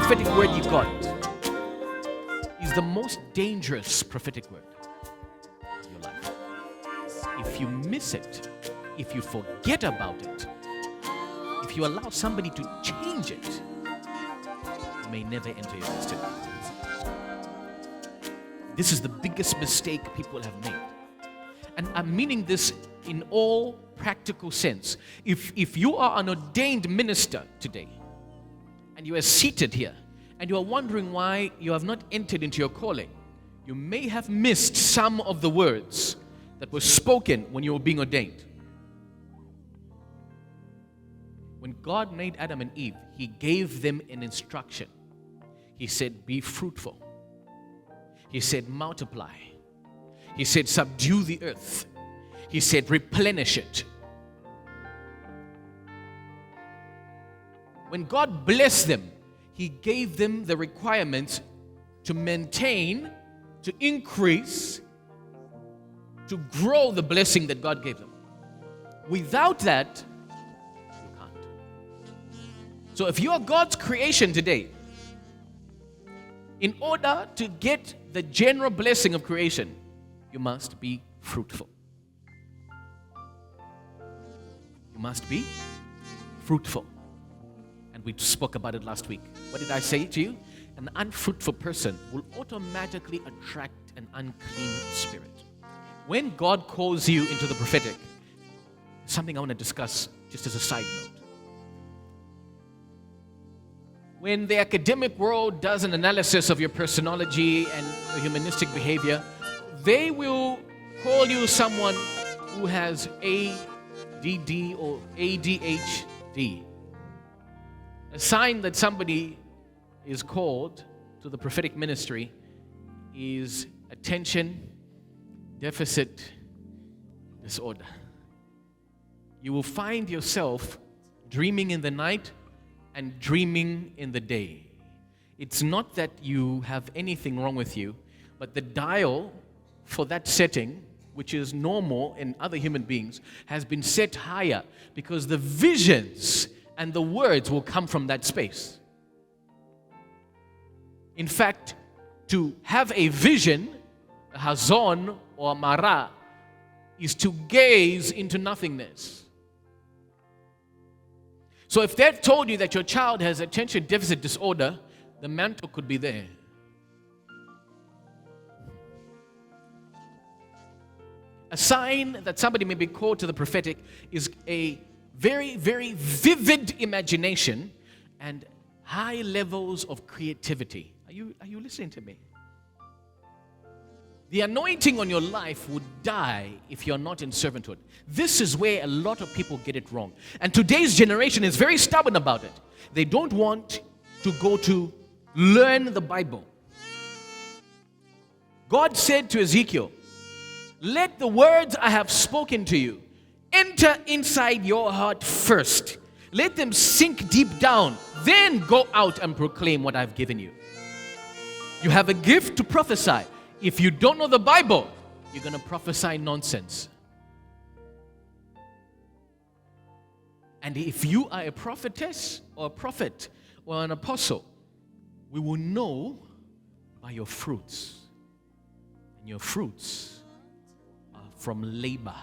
prophetic word you got is the most dangerous prophetic word in your life. If you miss it, if you forget about it, if you allow somebody to change it, you may never enter your destiny. This is the biggest mistake people have made. And I'm meaning this in all practical sense. If you are an ordained minister today, and you are seated here, and you are wondering why you have not entered into your calling, you may have missed some of the words that were spoken when you were being ordained. When God made Adam and Eve, He gave them an instruction. He said, be fruitful. He said, multiply. He said, subdue the earth. He said, replenish it. When God blessed them, He gave them the requirements to maintain, to increase, to grow the blessing that God gave them. Without that, you can't. So if you are God's creation today, in order to get the general blessing of creation, you must be fruitful. You must be fruitful. And we spoke about it last week. What did I say to you? An unfruitful person will automatically attract an unclean spirit. When God calls you into the prophetic, something I want to discuss just as a side note. When the academic world does an analysis of your personality and your humanistic behavior, they will call you someone who has ADD or ADHD. A sign that somebody is called to the prophetic ministry is attention deficit disorder. You will find yourself dreaming in the night and dreaming in the day. It's not that you have anything wrong with you, but the dial for that setting, which is normal in other human beings, has been set higher because the visions and the words will come from that space. In fact, to have a vision, a hazon or a mara, is to gaze into nothingness. So if they've told you that your child has attention deficit disorder, the mantle could be there. A sign that somebody may be called to the prophetic is a very, very vivid imagination and high levels of creativity. Are you listening to me? The anointing on your life would die if you're not in servanthood. This is where a lot of people get it wrong. And today's generation is very stubborn about it. They don't want to go to learn the Bible. God said to Ezekiel, let the words I have spoken to you enter inside your heart first. Let them sink deep down. Then go out and proclaim what I've given you. You have a gift to prophesy. If you don't know the Bible, you're going to prophesy nonsense. And if you are a prophetess or a prophet or an apostle, we will know by your fruits. And your fruits are from labor.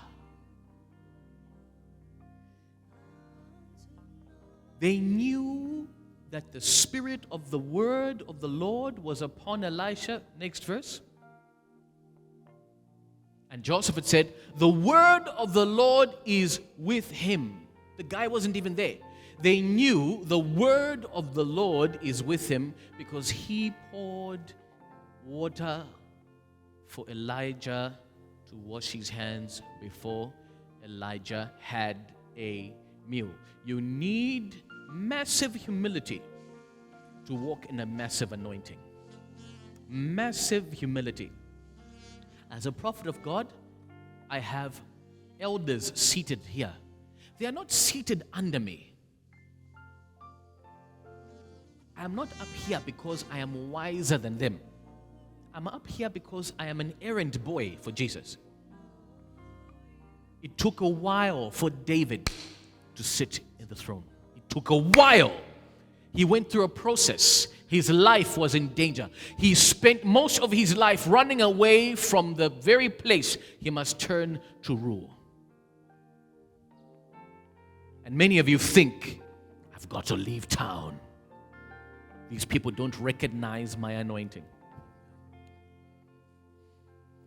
They knew that the Spirit of the word of the Lord was upon Elisha. Next verse. And Joseph had said, the word of the Lord is with him. The guy wasn't even there. They knew the word of the Lord is with him because he poured water for Elijah to wash his hands before Elijah had a meal. You need massive humility to walk in a massive anointing. Massive humility. As a prophet of God, I have elders seated here. They are not seated under me. I am not up here because I am wiser than them. I'm up here because I am an errand boy for Jesus. It took a while for David to sit in the throne. It took a while. He went through a process. His life was in danger. He spent most of his life running away from the very place he must turn to rule. And many of you think, I've got to leave town. These people don't recognize my anointing.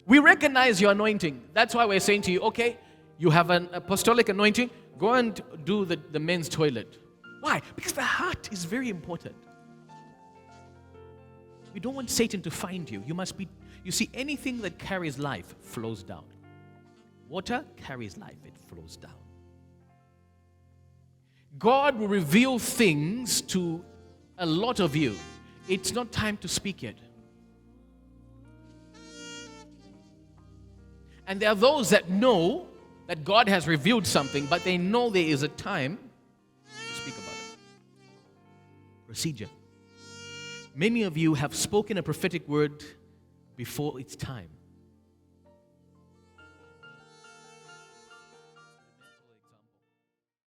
We recognize your anointing. That's why we're saying to you, okay, you have an apostolic anointing, go and do the men's toilet. Why? Because the heart is very important. We don't want Satan to find you. You see, anything that carries life flows down. Water carries life, it flows down. God will reveal things to a lot of you. It's not time to speak yet. And there are those that know that God has revealed something, but they know there is a time to speak about it. Procedure. Many of you have spoken a prophetic word before its time.